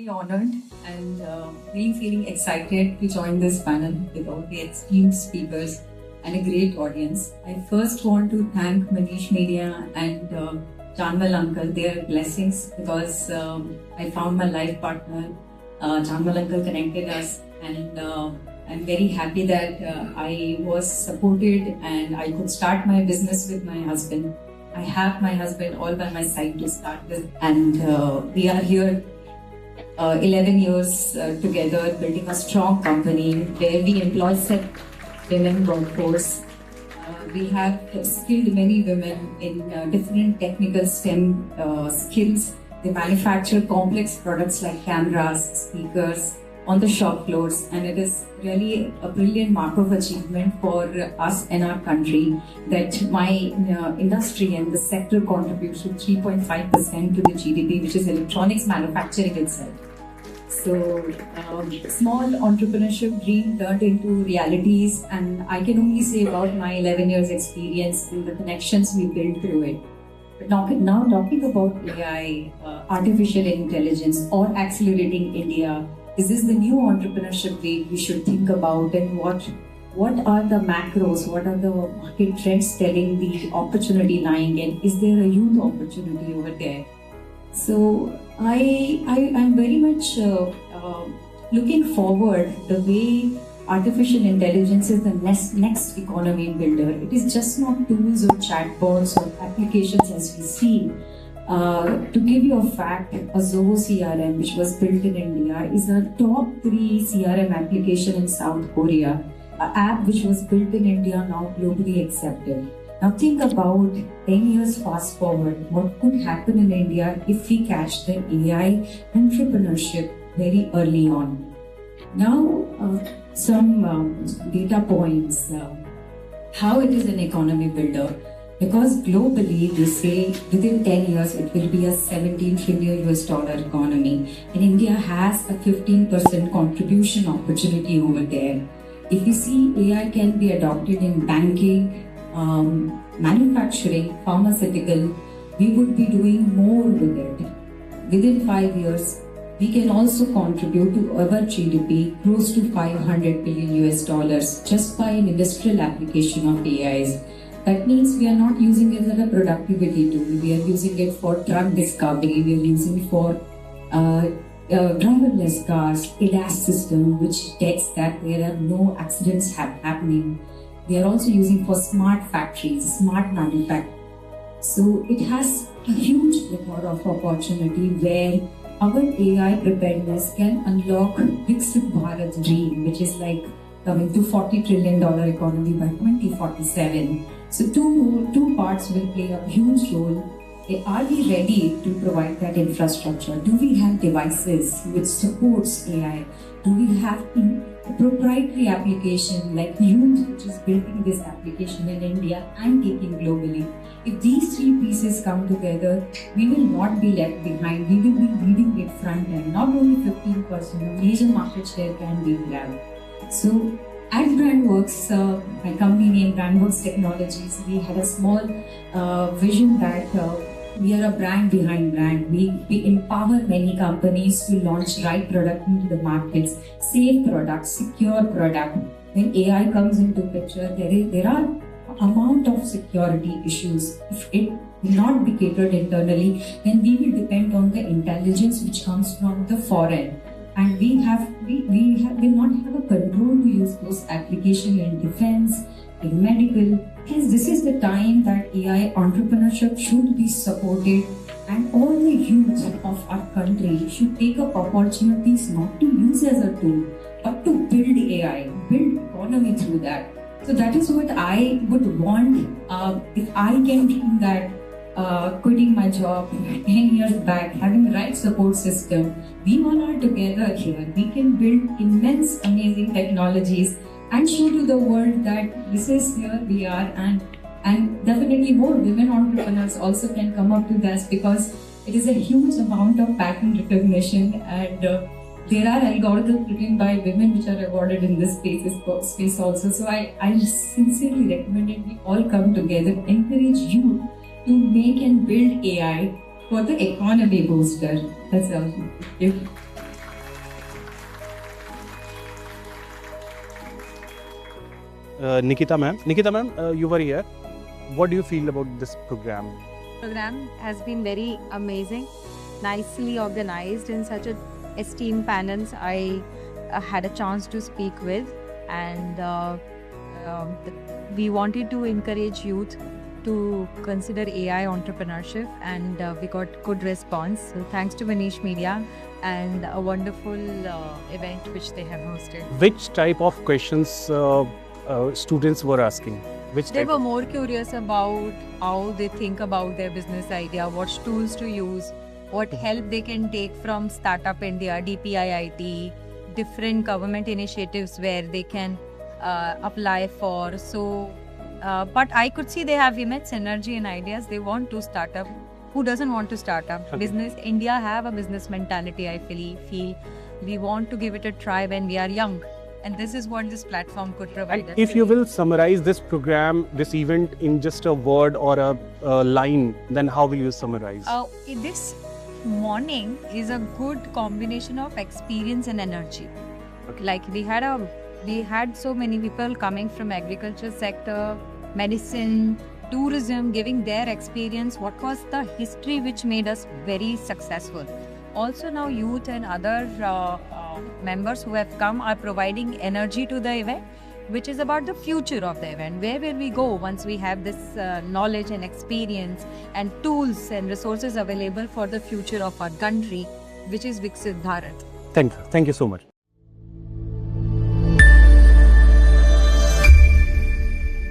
really honored and really feeling excited to join this panel with all the esteemed speakers and a great audience. I first want to thank Manish Media and Janmal Uncle, their blessings, because I found my life partner. Janmal Uncle connected us, and I'm very happy that I was supported and I could start my business with my husband. I have my husband all by my side to start with, and we are here 11 years together, building a strong company where we employ women workforce. We have skilled many women in different technical STEM skills. They manufacture complex products like cameras, speakers on the shop floors, and it is really a brilliant mark of achievement for us and our country that my industry and the sector contributes to 3.5% to the GDP, which is electronics manufacturing itself. So, small entrepreneurship dream turned into realities, and I can only say about my 11 years experience and the connections we built through it. But now talking about AI, artificial intelligence, or accelerating India, is this the new entrepreneurship way we should think about, and what are the macros, what are the market trends telling the opportunity lying in? Is there a youth opportunity over there? So I'm very much looking forward the way artificial intelligence is the next economy builder. It is just not tools or chatbots or applications as we see. To give you a fact, Zoho CRM, which was built in India, is a top 3 CRM application in South Korea. An app which was built in India, now globally accepted. Now think about 10 years fast forward, what could happen in India if we catch the AI entrepreneurship very early on. Now some data points, how it is an economy builder. Because globally, they say within 10 years, it will be a $17 trillion economy. And India has a 15% contribution opportunity over there. If you see AI can be adopted in banking, manufacturing, pharmaceutical, we would be doing more with it. Within 5 years, we can also contribute to our GDP close to $500 billion just by an industrial application of AIs. That means we are not using it as a productivity tool. We are using it for drug discovery. We are using it for driverless cars, ADAS system, which detects that there are no accidents happening. We are also using for smart factories, smart manufacturing. So it has a huge record of opportunity where our AI preparedness can unlock Viksit Bharat's dream, which is like coming to $40 trillion economy by 2047. So two parts will play a huge role. Are we ready to provide that infrastructure? Do we have devices which supports AI? Do we have a proprietary application like Youth, which is building this application in India and taking globally? If these 3 pieces come together, we will not be left behind. We will be leading it front end. Not only 15%, a major market share can be grabbed. So at BrandWorks, my company name BrandWorks Technologies, we had a small vision that we are a brand behind brand. We empower many companies to launch right product into the markets, safe product, secure product. When AI comes into picture, there are amount of security issues. If it will not be catered internally, then we will depend on the intelligence which comes from the foreign. And we will not have a control to use those applications in defense, in medical. Hence, this is the time that AI entrepreneurship should be supported, and all the youth of our country should take up opportunities not to use as a tool, but to build AI, build economy through that. So that is what I would want if I can dream that. Quitting my job 10 years back, having the right support system, we all are together here. We can build immense, amazing technologies and show to the world that this is here we are, and definitely more women entrepreneurs also can come up to this, because it is a huge amount of patent recognition, and there are algorithms written by women which are awarded in this space also. So I sincerely recommend it. We all come together, encourage youth to make and build AI for the economy booster. That's all. Thank you. Nikita ma'am. Nikita ma'am, you were here. What do you feel about this program? Program has been very amazing, nicely organized in such a esteemed panels I had a chance to speak with, and we wanted to encourage youth to consider AI entrepreneurship, and we got good response. So thanks to Manish Media and a wonderful event which they have hosted. Which type of questions students were asking? They were more curious about how they think about their business idea, what tools to use, what help they can take from Startup India, DPIIT, different government initiatives where they can apply for. So, but I could see they have immense energy and ideas. They want to start up. Who doesn't want to start up? Okay. Business, India have a business mentality, I feel. We want to give it a try when we are young. And this is what this platform could provide us. If you will summarize this program, this event in just a word or a line, then how will you summarize? This morning is a good combination of experience and energy. Okay. Like we had so many people coming from agriculture sector, medicine, tourism, giving their experience, what was the history which made us very successful. Also now youth and other members who have come are providing energy to the event, which is about the future of the event. Where will we go once we have this knowledge and experience and tools and resources available for the future of our country, which is Viksit Bharat. Thank you so much.